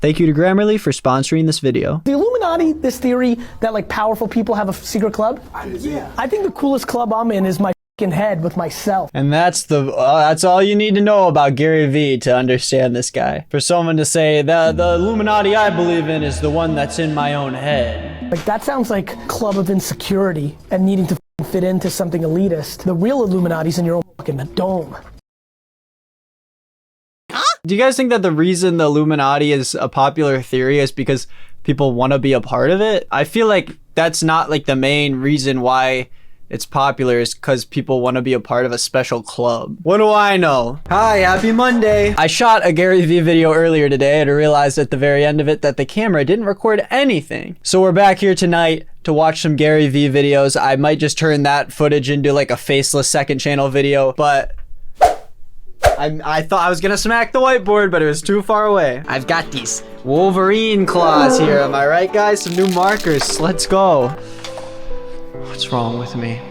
Thank you to Grammarly for sponsoring this video. The Illuminati, this theory that like powerful people have a secret club. Yeah. I think the coolest club I'm in is my fucking head with myself. And that's all you need to know about Gary Vee to understand this guy. For someone to say the Illuminati I believe in is the one that's in my own head. Like that sounds like club of insecurity and needing to fit into something elitist. The real Illuminati's in your own fucking dome. Do you guys think that the reason the Illuminati is a popular theory is because people want to be a part of it? I feel like that's not like the main reason why it's popular is because people want to be a part of a special club. What do I know? Hi, happy Monday. I shot a Gary Vee video earlier today and realized at the very end of it that the camera didn't record anything. So we're back here tonight to watch some Gary Vee videos. I might just turn that footage into like a faceless second channel video, but I thought I was gonna smack the whiteboard, but it was too far away. I've got these Wolverine claws here. Am I right, guys? Some new markers. Let's go. What's wrong with me?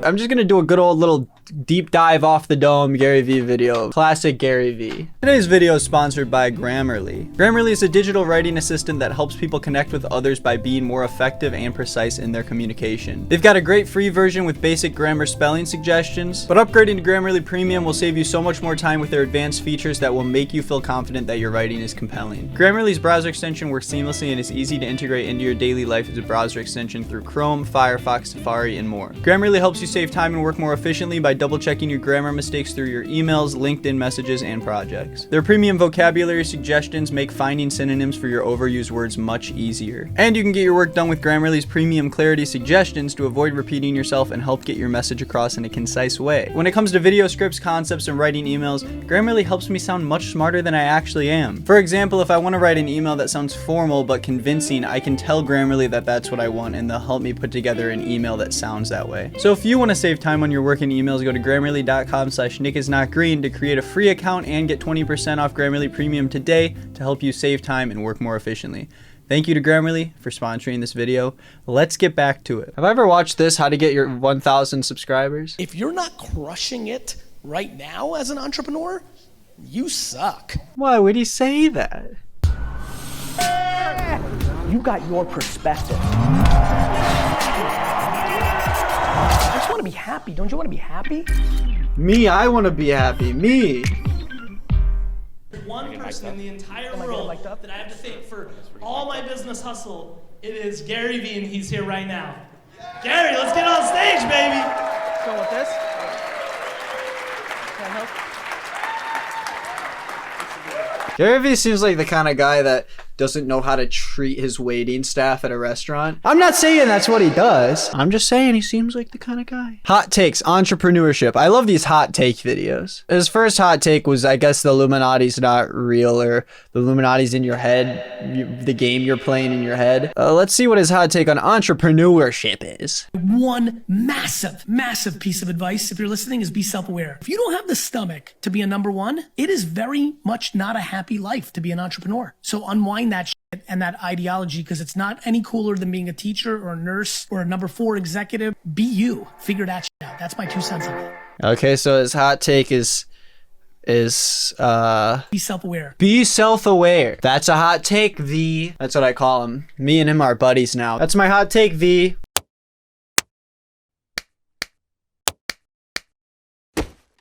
I'm just gonna do a good old little deep dive off the dome Gary Vee video. Classic Gary Vee. Today's video is sponsored by Grammarly. Grammarly is a digital writing assistant that helps people connect with others by being more effective and precise in their communication. They've got a great free version with basic grammar spelling suggestions, but upgrading to Grammarly Premium will save you so much more time with their advanced features that will make you feel confident that your writing is compelling. Grammarly's browser extension works seamlessly and is easy to integrate into your daily life as a browser extension through Chrome, Firefox, Safari, and more. Grammarly helps you save time and work more efficiently by double-checking your grammar mistakes through your emails, LinkedIn messages, and projects. Their premium vocabulary suggestions make finding synonyms for your overused words much easier. And you can get your work done with Grammarly's premium clarity suggestions to avoid repeating yourself and help get your message across in a concise way. When it comes to video scripts, concepts, and writing emails, Grammarly helps me sound much smarter than I actually am. For example, if I want to write an email that sounds formal but convincing, I can tell Grammarly that that's what I want, and they'll help me put together an email that sounds that way. So if you want to save time on your work and emails, go to Grammarly.com/nickisnotgreen to create a free account and get 20% off Grammarly Premium today to help you save time and work more efficiently. Thank you to Grammarly for sponsoring this video. Let's get back to it. Have I ever watched this, how to get your 1,000 subscribers? If you're not crushing it right now as an entrepreneur, you suck. Why would he say that? You got your perspective. I just want to be happy. Don't you want to be happy? Me, I want to be happy. Me. One person in the entire world that I have to thank for all my business hustle, it is Gary Vee, and he's here right now. Gary, let's get on stage, baby. Go with this. Can I help? Gary Vee seems like the kind of guy that doesn't know how to treat his waiting staff at a restaurant. I'm not saying that's what he does. I'm just saying he seems like the kind of guy. Hot takes, entrepreneurship. I love these hot take videos. His first hot take was, I guess, the Illuminati's not real, or the Illuminati's in your head, the game you're playing in your head. Let's see what his hot take on entrepreneurship is. One massive piece of advice, if you're listening, is be self-aware. If you don't have the stomach to be a number one, it is very much not a happy life to be an entrepreneur. So unwind that shit and that ideology, because it's not any cooler than being a teacher or a nurse or a number 4 executive. Be you. Figure that shit out. That's my 2 cents on it. Okay, so his hot take is be self-aware. Be self-aware. That's a hot take, V. That's what I call him. Me and him are buddies now. That's my hot take, V.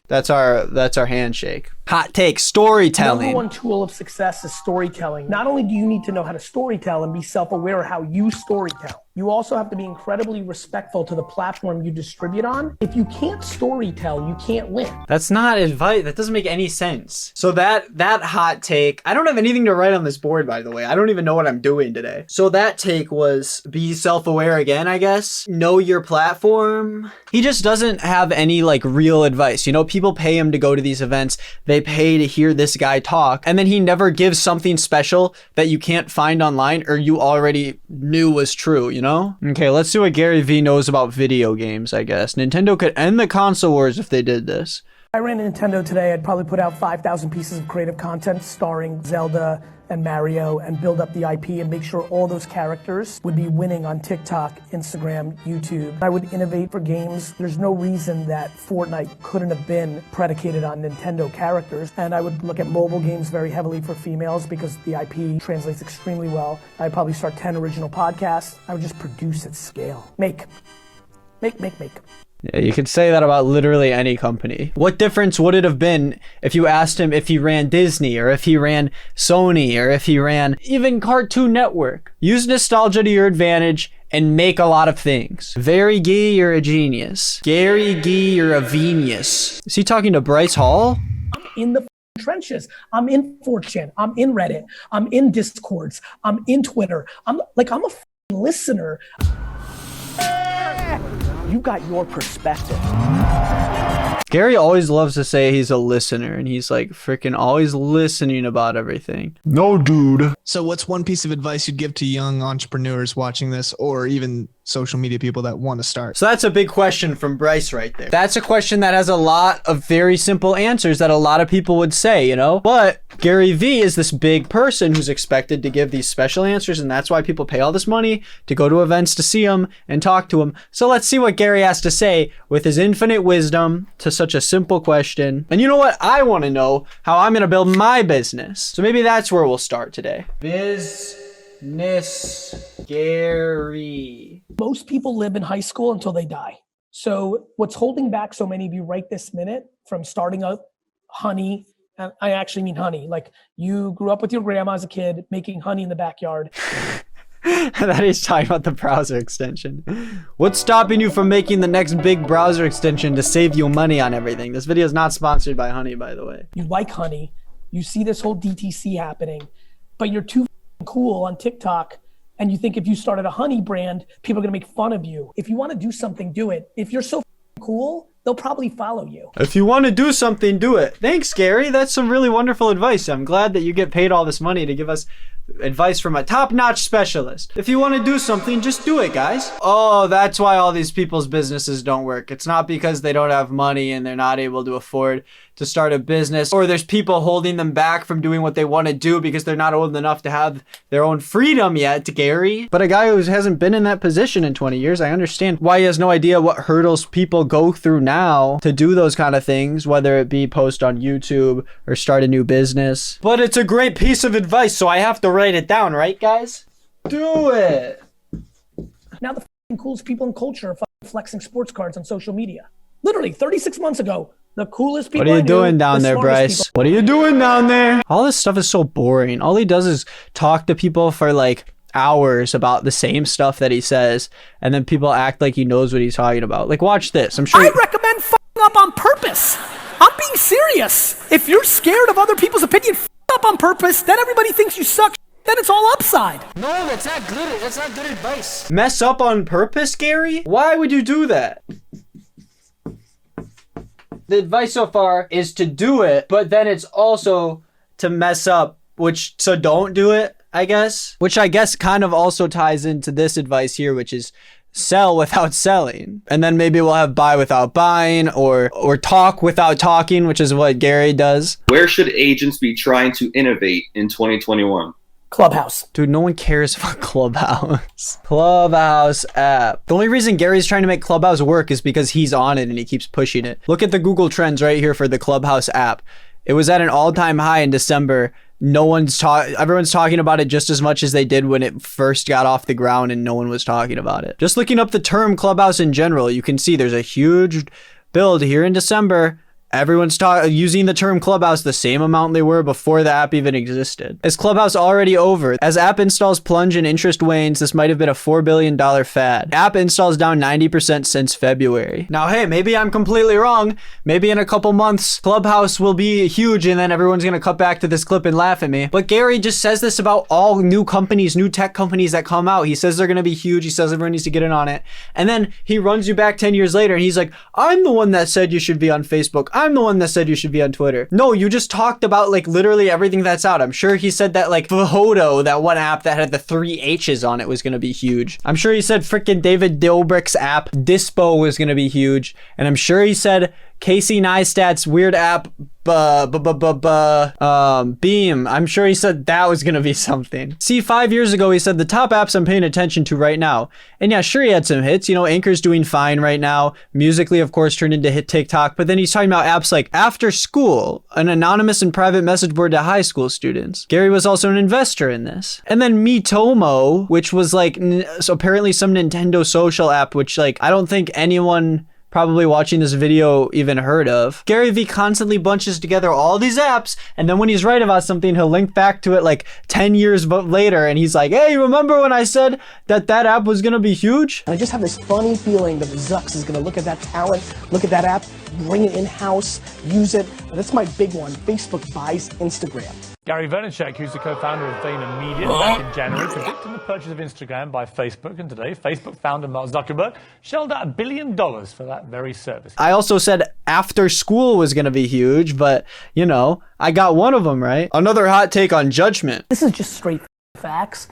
That's our handshake. Hot take, storytelling. Number 1 tool of success is storytelling. Not only do you need to know how to storytell and be self-aware of how you storytell, you also have to be incredibly respectful to the platform you distribute on. If you can't storytell, you can't win. That's not advice. That doesn't make any sense. So that hot take, I don't have anything to write on this board, by the way. I don't even know what I'm doing today. So that take was be self-aware again, I guess. Know your platform. He just doesn't have any like real advice. You know, people pay him to go to these events. They pay to hear this guy talk, and then he never gives something special that you can't find online or you already knew was true, you know? Okay, let's see what Gary Vee knows about video games, I guess. Nintendo could end the console wars if they did this. I ran Nintendo today. I'd probably put out 5,000 pieces of creative content starring Zelda and Mario and build up the IP and make sure all those characters would be winning on TikTok, Instagram, YouTube. I would innovate for games. There's no reason that Fortnite couldn't have been predicated on Nintendo characters. And I would look at mobile games very heavily for females because the IP translates extremely well. I'd probably start 10 original podcasts. I would just produce at scale. Make. Yeah, you could say that about literally any company. What difference would it have been if you asked him if he ran Disney or if he ran Sony or if he ran even Cartoon Network? Use nostalgia to your advantage and make a lot of things. Very Gee, you're a genius. Gary Gee, you're a genius. Is he talking to Bryce Hall? I'm in the trenches. I'm in 4chan. I'm in Reddit. I'm in Discords. I'm in Twitter. I'm a listener. You got your perspective. Gary always loves to say he's a listener, and he's like freaking always listening about everything. No, dude. So what's one piece of advice you'd give to young entrepreneurs watching this, or even social media people that want to start? So that's a big question from Bryce right there. That's a question that has a lot of very simple answers that a lot of people would say, you know? But Gary Vee is this big person who's expected to give these special answers, and that's why people pay all this money to go to events to see him and talk to him. So let's see what Gary has to say with his infinite wisdom to such a simple question. And you know what? I want to know how I'm going to build my business. So maybe that's where we'll start today. Business Gary. Most people live in high school until they die. So what's holding back so many of you right this minute from starting up honey, and I actually mean honey, like you grew up with your grandma as a kid making honey in the backyard. That is talking about the browser extension. What's stopping you from making the next big browser extension to save you money on everything? This video is not sponsored by Honey, by the way. You like honey. You see this whole DTC happening, but you're too cool on TikTok. And you think if you started a honey brand, people are gonna make fun of you. If you wanna do something, do it. If you're so cool, they'll probably follow you. If you want to do something, do it. Thanks, Gary. That's some really wonderful advice. I'm glad that you get paid all this money to give us advice from a top-notch specialist. If you want to do something, just do it, guys. Oh, that's why all these people's businesses don't work. It's not because they don't have money and they're not able to afford to start a business, or there's people holding them back from doing what they want to do because they're not old enough to have their own freedom yet, Gary. But a guy who hasn't been in that position in 20 years, I understand why he has no idea what hurdles people go through now to do those kind of things, whether it be post on YouTube or start a new business. But it's a great piece of advice, so I have to write it down, right, guys? Do it. Now the coolest people in culture are flexing sports cards on social media. Literally 36 months ago, the coolest people. What are you doing down there, Bryce? What are you doing down there? All this stuff is so boring. All he does is talk to people for like hours about the same stuff that he says, and then people act like he knows what he's talking about. Like, watch this. I'm sure. I recommend f***ing up on purpose. I'm being serious. If you're scared of other people's opinion, f*** up on purpose. Then everybody thinks you suck. Then it's all upside. No, that's not good. That's not good advice. Mess up on purpose, Gary? Why would you do that? The advice so far is to do it, but then it's also to mess up, so don't do it, I guess. Which I guess kind of also ties into this advice here, which is sell without selling. And then maybe we'll have buy without buying, or talk without talking, which is what Gary does. Where should agents be trying to innovate in 2021? Clubhouse. Dude, no one cares about Clubhouse. Clubhouse app. The only reason Gary's trying to make Clubhouse work is because he's on it and he keeps pushing it. Look at the Google Trends right here for the Clubhouse app. It was at an all-time high in December. Everyone's talking about it just as much as they did when it first got off the ground, and no one was talking about it. Just looking up the term Clubhouse in general, you can see there's a huge build here in December. Everyone's using the term Clubhouse the same amount they were before the app even existed. Is Clubhouse already over? As app installs plunge and interest wanes, this might have been a $4 billion fad. App installs down 90% since February. Now, hey, maybe I'm completely wrong. Maybe in a couple months, Clubhouse will be huge and then everyone's gonna cut back to this clip and laugh at me. But Gary just says this about all new companies, new tech companies that come out. He says they're gonna be huge. He says everyone needs to get in on it. And then he runs you back 10 years later and he's like, I'm the one that said you should be on Facebook. I'm the one that said you should be on Twitter. No, you just talked about like literally everything that's out. I'm sure he said that like Photo, that one app that had the 3 H's on it, was gonna be huge. I'm sure he said freaking David Dobrik's app Dispo was gonna be huge. And I'm sure he said Casey Neistat's weird app, Beam. I'm sure he said that was gonna be something. See, 5 years ago, he said the top apps I'm paying attention to right now. And yeah, sure, he had some hits. You know, Anchor's doing fine right now. Musically, of course, turned into hit TikTok. But then he's talking about apps like After School, an anonymous and private message board to high school students. Gary was also an investor in this. And then Mitomo, which was like apparently some Nintendo social app, which like I don't think anyone probably watching this video even heard of. Gary Vee constantly bunches together all these apps, and then when he's right about something, he'll link back to it like 10 years later, and he's like, hey, remember when I said that app was gonna be huge? I just have this funny feeling that Zucks is gonna look at that talent, look at that app, bring it in-house, use it. That's my big one. Facebook buys Instagram. Gary Vaynerchuk, who's the co-founder of VaynerMedia, back in January, predicted the purchase of Instagram by Facebook, and today, Facebook founder Mark Zuckerberg shelled out $1 billion for that very service. I also said After School was going to be huge, but, you know, I got one of them right. Another hot take on judgment. This is just straight facts.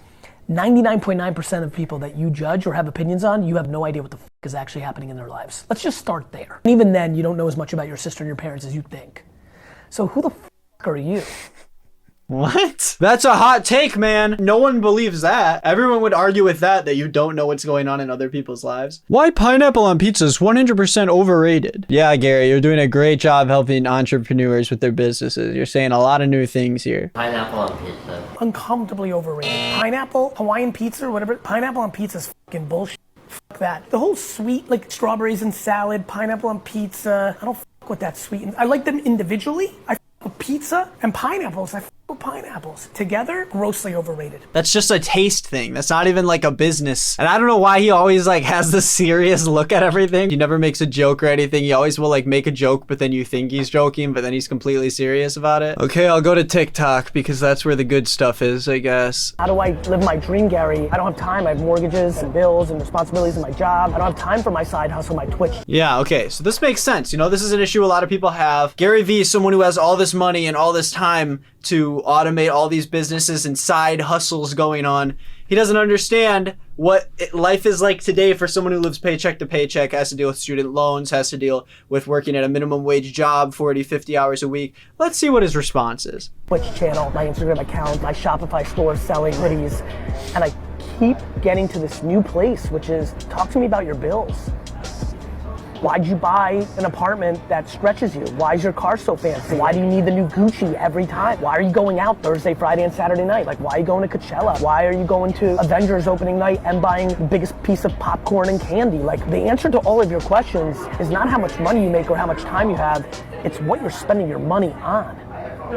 99.9% of people that you judge or have opinions on, you have no idea what the is actually happening in their lives. Let's just start there. And even then, you don't know as much about your sister and your parents as you think. So who the are you? What? That's a hot take, man. No one believes that. Everyone would argue with that you don't know what's going on in other people's lives. Why pineapple on pizza is 100% overrated. Yeah, Gary, you're doing a great job helping entrepreneurs with their businesses. You're saying a lot of new things here. Pineapple on pizza. Uncomfortably overrated. Pineapple, Hawaiian pizza or whatever. Pineapple on pizza is fucking bullshit. Fuck that. The whole sweet, like strawberries and salad, pineapple on pizza. I don't fuck with that sweet. I like them individually. I fuck with pizza and pineapples. I fuck with pineapples. Together, grossly overrated. That's just a taste thing. That's not even like a business. And I don't know why he always like has this serious look at everything. He never makes a joke or anything. He always will like make a joke, but then you think he's joking, but then he's completely serious about it. Okay, I'll go to TikTok because that's where the good stuff is, I guess. How do I live my dream, Gary? I don't have time. I have mortgages and bills and responsibilities in my job. I don't have time for my side hustle, my Twitch. Yeah, okay, so this makes sense. You know, this is an issue a lot of people have. Gary Vee is someone who has all this money and all this time to automate all these businesses and side hustles going on. He doesn't understand what life is like today for someone who lives paycheck to paycheck, has to deal with student loans, has to deal with working at a minimum wage job, 40, 50 hours a week. Let's see what his response is. Twitch channel, my Instagram account, my Shopify store selling hoodies, and I keep getting to this new place, which is talk to me about your bills. Why'd you buy an apartment that stretches you? Why is your car so fancy? Why do you need the new Gucci every time? Why are you going out Thursday, Friday, and Saturday night? Like, why are you going to Coachella? Why are you going to Avengers opening night and buying the biggest piece of popcorn and candy? Like, the answer to all of your questions is not how much money you make or how much time you have. It's what you're spending your money on.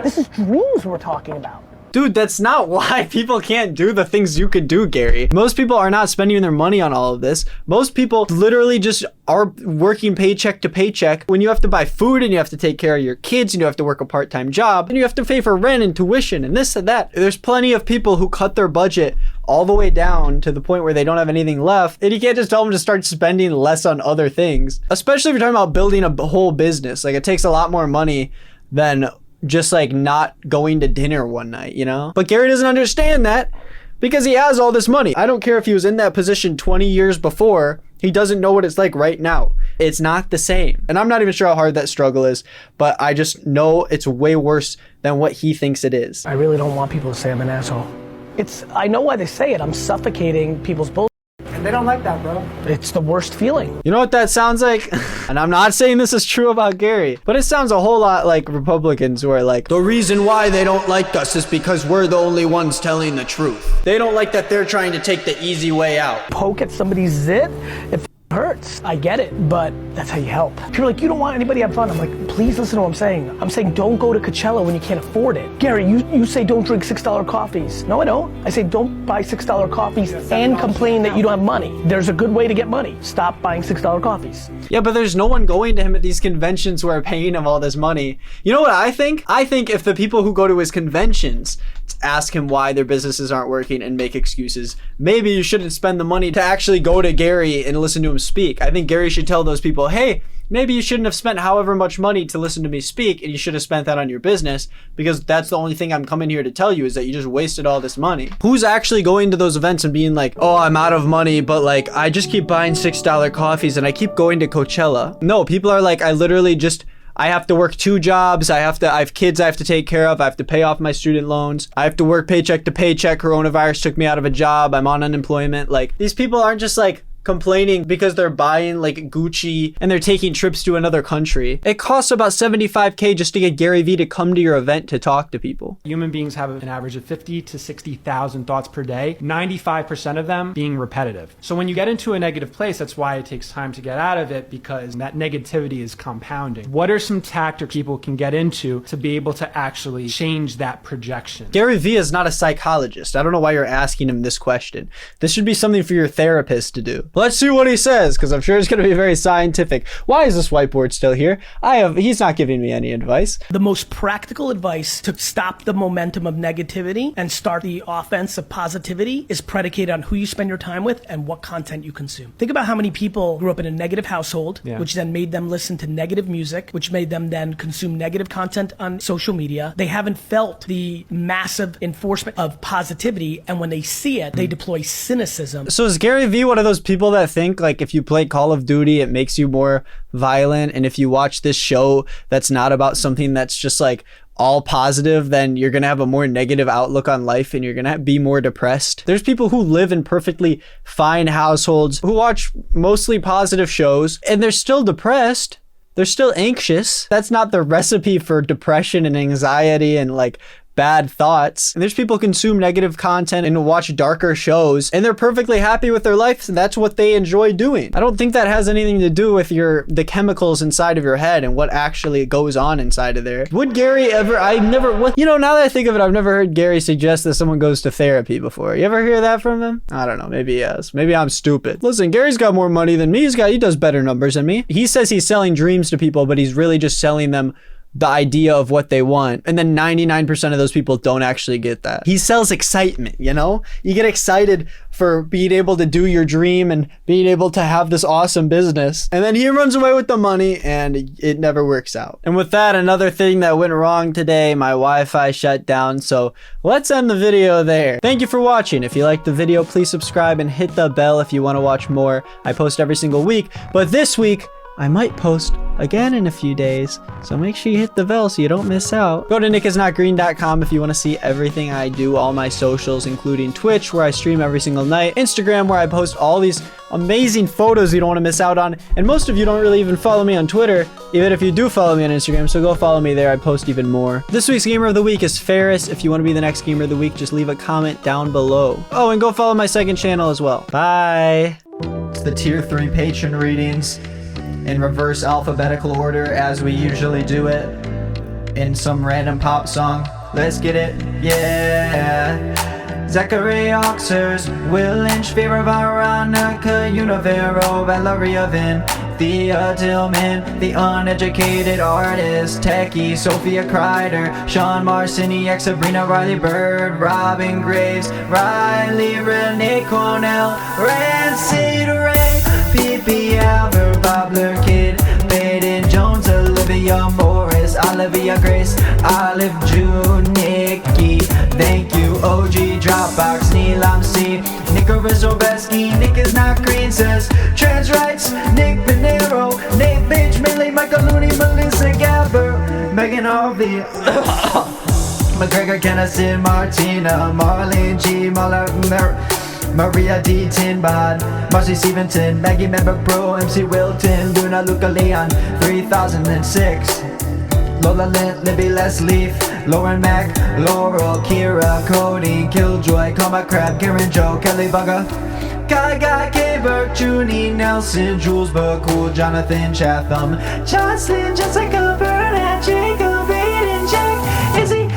This is dreams we're talking about. Dude, that's not why people can't do the things you could do, Gary. Most people are not spending their money on all of this. Most people literally just are working paycheck to paycheck. When you have to buy food and you have to take care of your kids and you have to work a part-time job and you have to pay for rent and tuition and this and that. There's plenty of people who cut their budget all the way down to the point where they don't have anything left. And you can't just tell them to start spending less on other things, especially if you're talking about building a whole business. Like, it takes a lot more money than just like not going to dinner one night, you know? But Gary doesn't understand that because he has all this money. I don't care if he was in that position 20 years before, he doesn't know what it's like right now. It's not the same. And I'm not even sure how hard that struggle is, but I just know it's way worse than what he thinks it is. I really don't want people to say I'm an asshole. I know why they say it. I'm suffocating people's bullshit. And they don't like that, bro. It's the worst feeling. You know what that sounds like? And I'm not saying this is true about Gary, but it sounds a whole lot like Republicans who are like, the reason why they don't like us is because we're the only ones telling the truth. They don't like that they're trying to take the easy way out. Poke at somebody's zit, it hurts. I get it, but that's how you help. If you're like, you don't want anybody to have fun, I'm like, please listen to what I'm saying. I'm saying don't go to Coachella when you can't afford it. Gary, you say don't drink $6 coffees. No, I don't. I say don't buy $6 coffees and complain that you don't have money. There's a good way to get money. Stop buying $6 coffees. Yeah, but there's no one going to him at these conventions who are paying him all this money. You know what I think? I think if the people who go to his conventions ask him why their businesses aren't working and make excuses, maybe you shouldn't spend the money to actually go to Gary and listen to him speak. I think Gary should tell those people, hey, maybe you shouldn't have spent however much money to listen to me speak, and you should have spent that on your business, because that's the only thing I'm coming here to tell you, is that you just wasted all this money. Who's actually going to those events and being like, oh, I'm out of money, but like I just keep buying $6 coffees and I keep going to Coachella? No, people are like, I have to work 2 jobs. I have kids I have to take care of. I have to pay off my student loans. I have to work paycheck to paycheck. Coronavirus took me out of a job. I'm on unemployment. Like, these people aren't just like complaining because they're buying like Gucci and they're taking trips to another country. It costs about $75K just to get Gary Vee to come to your event to talk to people. Human beings have an average of 50 to 60,000 thoughts per day, 95% of them being repetitive. So when you get into a negative place, that's why it takes time to get out of it, because that negativity is compounding. What are some tactics people can get into to be able to actually change that projection? Gary Vee is not a psychologist. I don't know why you're asking him this question. This should be something for your therapist to do. Let's see what he says, because I'm sure it's going to be very scientific. Why is this whiteboard still here? He's not giving me any advice. The most practical advice to stop the momentum of negativity and start the offense of positivity is predicated on who you spend your time with and what content you consume. Think about how many people grew up in a negative household, which then made them listen to negative music, which made them then consume negative content on social media. They haven't felt the massive enforcement of positivity, and when they see it, they deploy cynicism. So is Gary Vee one of those people that think like if you play Call of Duty, it makes you more violent, and if you watch this show that's not about something that's just like all positive, then you're gonna have a more negative outlook on life and you're gonna be more depressed? There's people who live in perfectly fine households who watch mostly positive shows and they're still depressed. They're still anxious. That's not the recipe for depression and anxiety and like bad thoughts. And there's people who consume negative content and watch darker shows and they're perfectly happy with their life, and that's what they enjoy doing. I don't think that has anything to do with the chemicals inside of your head and what actually goes on inside of there. Would Gary ever, now that I think of it, I've never heard Gary suggest that someone goes to therapy before. You ever hear that from him? I don't know, maybe yes. Maybe I'm stupid. Listen, Gary's got more money than me. He does better numbers than me. He says he's selling dreams to people, but he's really just selling them the idea of what they want, and then 99% of those people don't actually get that. He sells excitement, you know? You get excited for being able to do your dream and being able to have this awesome business, and then he runs away with the money and it never works out. And with that, another thing that went wrong today, my Wi-Fi shut down, so let's end the video there. Thank you for watching. If you liked the video, please subscribe and hit the bell if you want to watch more. I post every single week, but this week I might post again in a few days, so make sure you hit the bell so you don't miss out. Go to nickisnotgreen.com if you want to see everything I do, all my socials, including Twitch, where I stream every single night, Instagram, where I post all these amazing photos you don't want to miss out on, and most of you don't really even follow me on Twitter, even if you do follow me on Instagram, so go follow me there. I post even more. This week's Gamer of the Week is Ferris. If you want to be the next Gamer of the Week, just leave a comment down below. Oh, and go follow my second channel as well. Bye! It's the Tier 3 patron readings in reverse alphabetical order as we usually do it, in some random pop song. Let's get it, yeah. Zachary Oxers, Will Lynch, Vera Veronica, Univero, Valeria Vin, Thea Tillman, the uneducated artist, Techie, Sophia Kreider, Sean Marciniak, Sabrina Riley Bird, Robin Graves, Riley, Renee Cornell, Rancid Ray, P.P. Albert, Bobler Kid, Baden Jones, Olivia Morris, Olivia Grace, Olive June, Nikki, thank you, OG, Dropbox, Neelam C, Nicholas Obeski, Nick is not green, says Trans Rights, Nick Pinero, Nate Bitch, Millie, Michael Looney, Melissa Gabber, Megan Harvey, McGregor, Kennison, Martina, Marlene G, Maria D. Tinbad, Marcy Stevenson, Maggie Member Pro, MC Wilton, Luna Luca Leon, 3006, Lola Lint, Libby Leslie, Lauren Mack, Laurel, Kira, Cody, Killjoy, Coma Crab, Karen Joe, Kelly Bugger, Gaga, K. Burke, Junie, Nelson, Jules Cool, Jonathan Chatham, Jocelyn, Jessica, Bernard, Jacob, Aiden, Jack, Izzy,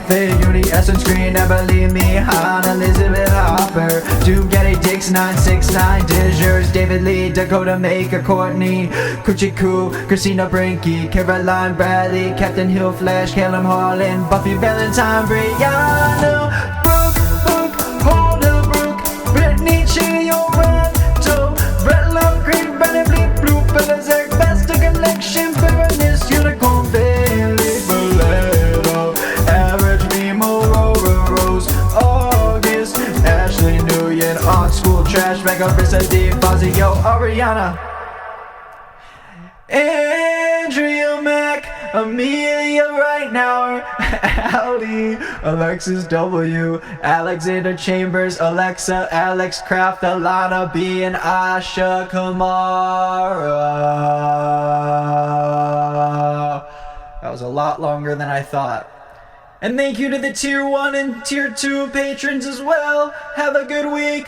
Faye, Uni, Essence Green, Never Leave Me, Han, Elizabeth Hopper, Drew, Getty, Dix, 969, Dizers, David Lee, Dakota Maker, Courtney, Kuchiku, Christina Brinky, Caroline Bradley, Captain Hill, Flash, Callum Harlan, Buffy Valentine, Brianna, Brooke, Holder, Brooke, Brittany, Chio, Ranto, Brett Love, Green, Brandon, Bleep, Blue, Pelazek, Best Collection, Baroness, Unicorn, Bailey, Boleto, Average, Mimo, Aurora, Rose, August, Ashley, Nguyen, On School, Trash, Mega, Brissa, D, Fazio, Ariana, Andrea Mack, Amelia right now, Allie, Alexis W, Alexander Chambers, Alexa, Alex Kraft, Alana B, and Asha Kamara. That was a lot longer than I thought. And thank you to the tier 1 and tier 2 patrons as well. Have a good week.